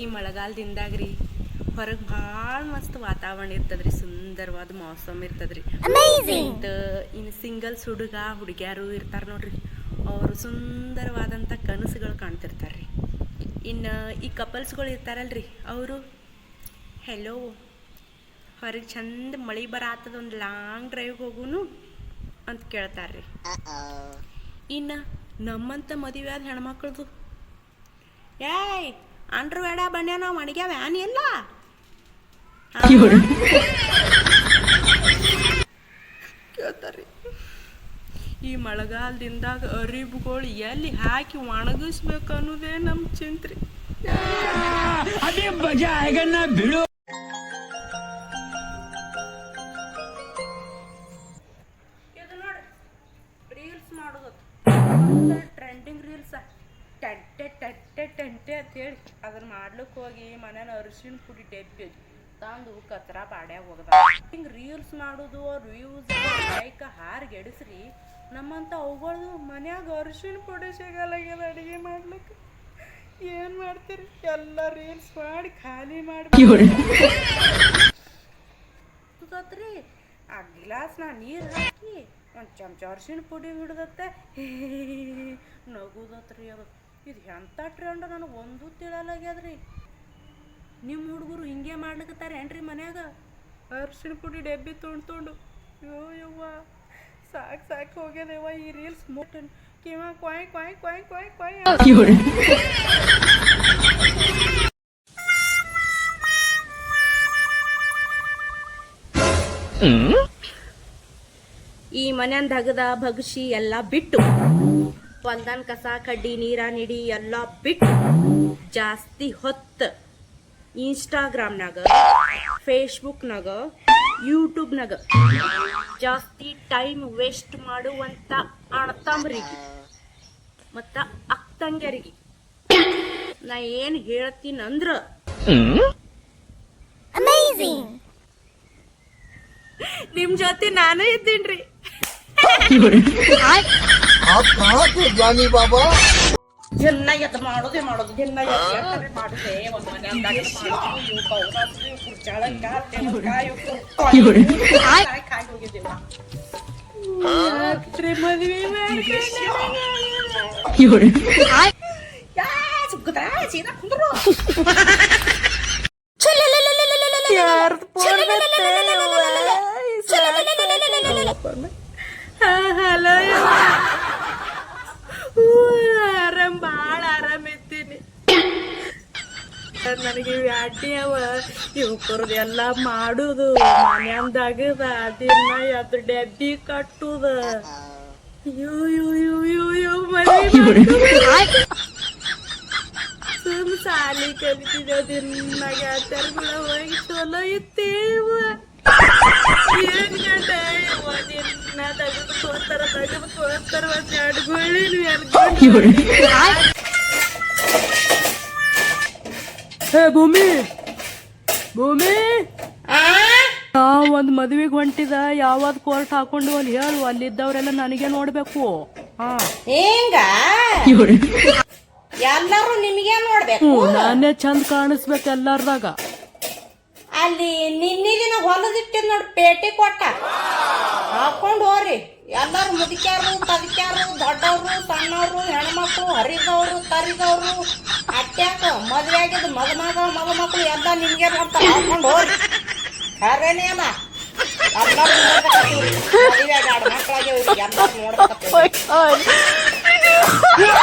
ಈ ಮಳೆಗಾಲದಿಂದಾಗ್ರಿ ಹೊರಗೆ ಭಾಳ ಮಸ್ತ್ ವಾತಾವರಣ ಇರ್ತದ್ರಿ, ಸುಂದರವಾದ ಮೌಸಮ್ ಇರ್ತದ್ರಿ. ಇನ್ನು ಸಿಂಗಲ್ಸ್ ಹುಡುಗ್ಯಾರು ಇರ್ತಾರ ನೋಡ್ರಿ, ಅವರು ಸುಂದರವಾದಂಥ ಕನಸುಗಳು ಕಾಣ್ತಿರ್ತಾರ್ರಿ. ಇನ್ನು ಈ ಕಪಲ್ಸ್ಗಳು ಇರ್ತಾರಲ್ರಿ, ಅವರು ಹೆಲೋ ಹೊರಗೆ ಚಂದ ಮಳೆ ಬರಾತದ, ಒಂದು ಲಾಂಗ್ ಡ್ರೈವ್ ಹೋಗುನು ಅಂತ ಕೇಳ್ತಾರ್ರಿ. ಇನ್ನು ನಮ್ಮಂತ ಮದುವೆ ಆದ ಹೆಣ್ಮಕ್ಳದು ಏಯ್ ಅಂಡ್ರ ಬೇಡ ಬಣ್ಣ ನಾವು ಮಣಿಗೆ ವ್ಯಾನ್ ಇಲ್ಲ ಕೇಳ್ತಾರ್ರಿ. ಈ ಮಳೆಗಾಲದಿಂದಾಗ ಅರಿವುಗಳು ಎಲ್ಲಿ ಹಾಕಿ ಒಣಗಿಸ್ಬೇಕು ಅನ್ನೋದೇ ನಮ್ಮ ಚಿಂತ್ರಿ. ಇದು ನೋಡಿ ರೀಲ್ಸ್ ಮಾಡೋದು, ಟ್ರೆಂಡಿಂಗ್ ರೀಲ್ಸ್ ಟೆಂಟೆ ಟೆಂಟೆ ಟೆಂಟೆ ಅಂತ ಹೇಳಿ ಅದನ್ನ ಮಾಡ್ಲಿಕ್ಕೆ ಹೋಗಿ ಮನೇನ ಅರಿಶಿನ ಪುಡಿ ಡಬ್ಬಿ ತಂದು ಕತ್ರ ಬಾಡ್ಯಾಗ ಹೋಗದ. ಹಿಂಗೆ ರೀಲ್ಸ್ ಮಾಡೋದು, ಅವ್ರು ವ್ಯೂಸ್ ಲೈಕ್ ಹಾರ್ಗೆಡಿಸ್ರಿ. ನಮ್ಮಂತ ಅವುಗಳದು ಮನ್ಯಾಗ ಅರಿಶಿನ ಪುಡಿ ಸಿಗಲ್ಲಾಗ್ಯದ ಅಡುಗೆ ಮಾಡ್ಲಿಕ್ಕೆ. ಏನು ಮಾಡ್ತೀರಿ, ಎಲ್ಲ ರೀಲ್ಸ್ ಮಾಡಿ ಖಾಲಿ ಮಾಡ್ರಿ. ಆ ಗ್ಲಾಸ್ನ ನೀರು ಹಾಕಿ ಒಂದು ಚಮಚ ಅರಿಶಿನ ಪುಡಿ ಹಿಡ್ದತ್ತೆ ನಗುದತ್ರಿ. ಅದು ಇದು ಎಂಥ ಟ್ರೆಂಡ್ ನನಗೆ ಒಂದು ತಿಳಿಯಲಾಗ್ಯದ್ರಿ. ನಿಮ್ಮ ಹುಡುಗರು ಹಿಂಗೆ ಮಾಡ್ಲಿಕ್ಕತ್ತಾರ ಏನ್ರಿ ಮನ್ಯಾಗ ಅರಿಶಿನ ಪುಡಿ ಡಬ್ಬಿ ತೊಗೊಂಡು? ಯವ್ವ ಸಾಕು ಹೋಗ್ಯದವ್ವ ಈ ರೀಲ್ಸ್ ಮೋಟನ್ ಕಿವ ಕ್ವಾಯ್ ಕ್ವಾಯ್ ಕ್ವಾಯ್ ಕ್ವಾಯ್ ಕ್ವಾಯ್. ಈ ಮನೆಯಂದ ಹಗದ ಭಗಸಿ ಎಲ್ಲ ಬಿಟ್ಟು, ಹೊಲ್ದನ್ ಕಸ ಕಡ್ಡಿ ನೀರ ನಿಡಿ ಎಲ್ಲ ಬಿಟ್ಟು, ಜಾಸ್ತಿ ಹೊತ್ತು ಇನ್ಸ್ಟಾಗ್ರಾಮ್ನಾಗ, ಫೇಸ್ಬುಕ್ನಾಗ, ಯೂಟ್ಯೂಬ್ನಾಗ ಜಾಸ್ತಿ ಟೈಮ್ ವೇಸ್ಟ್ ಮಾಡುವಂತ ಅಣ್ಣತಮ್ಮರಿಗೆ ಮತ್ತ ಅಕ್ಕಂಗ್ಯರಿಗೆ ನಾ ಏನ್ ಹೇಳ್ತೀನಂದ್ರ, ನಿಮ್ ಜೊತೆ ನಾನು ಇದ್ದೀನ್ರಿ. ಎಲ್ಲ ಎದ್ ಮಾಡೋದೇ ಎಲ್ಲ ಮಾಡುದೇ ಒಂದು ಮನೆ ಹೋಗಿದ್ದೇವ ಹಲೋ ಆರಾಮ್, ಭಾಳ ಆರಾಮಿದ್ದೀನಿ. ನನಗೆ ವ್ಯಾಟಿ ಅವ ಇವ್ಕರ್ದು ಎಲ್ಲ ಮಾಡುದು, ಮನ್ಯಾಂದಾಗದ ದಿನ ಅದು ಡಬ್ಬಿ ಕಟ್ಟುದ. ಸುಮ್ ಸಾಲಿ ಕಲಿತಿದ್ದೇವ ದಿನಾಗ ತರ್ಗಳ ಹೋಗಿ ಚಲೋ ಇತ್ತೇವ. ಏನ್ ಗಂಟ ದಿನ ತೆಗೆದುಕೋತಾರ ಒಂದ್ ಅಡ್ಗೊಳ್ಳಿ. ಹೇ ಭೂಮಿ ನಾವ್ ಒಂದ್ ಮದ್ವಿಗ್ ಹೊಂಟಿದ, ಯಾವ್ದ್ ಕೋರ್ಟ್ ಹಾಕೊಂಡು ಅಲ್ಲಿ ಹೇಳು, ಅಲ್ಲಿದ್ದವ್ರೆಲ್ಲ ನನಗೆ ನೋಡ್ಬೇಕು. ಎಲ್ಲಾರು ನಿಮಗೆ ನೋಡ್ಬೇಕು, ನಾನೇ ಚಂದ ಕಾಣಿಸ್ಬೇಕು ಎಲ್ಲಾರ್ದಾಗ. ಅಲ್ಲಿ ನಿನ್ನೆ ದಿನ ಹೊಲದಿಟ್ಟಿದ್ ನೋಡಿ ಪೇಟೆ ಕೊಟ್ಟ ಹಾಕೊಂಡ್ ಹೋರಿ. ಎಲ್ಲಾರು ಮುದುಕ್ಯಾರು ತದಕ್ಯಾರು, ದೊಡ್ಡವ್ರು ಸಣ್ಣವ್ರು, ಹೆಣ್ಮಕ್ಳು, ಹರಿದವ್ರು ತರಿದವ್ರು, ಅಟ್ಯಾಕ ಮದ್ವೆ ಆಗಿದ್ ಮಗಮಕ್ಳು ಎಲ್ಲ ನಿಮ್ಗೆ ನೋಡ್ತಾರ. ಹಾಕೊಂಡ್ ಹೋರಿ, ಖರೇನೇ ಅಲ್ಲ. ಎಲ್ಲಾರು ಮದ್ವೆ 2 ಮಕ್ಳಾಗ್ಯಾವ, ಎಲ್ಲಾರು ನೋಡ್ಬೇಕು.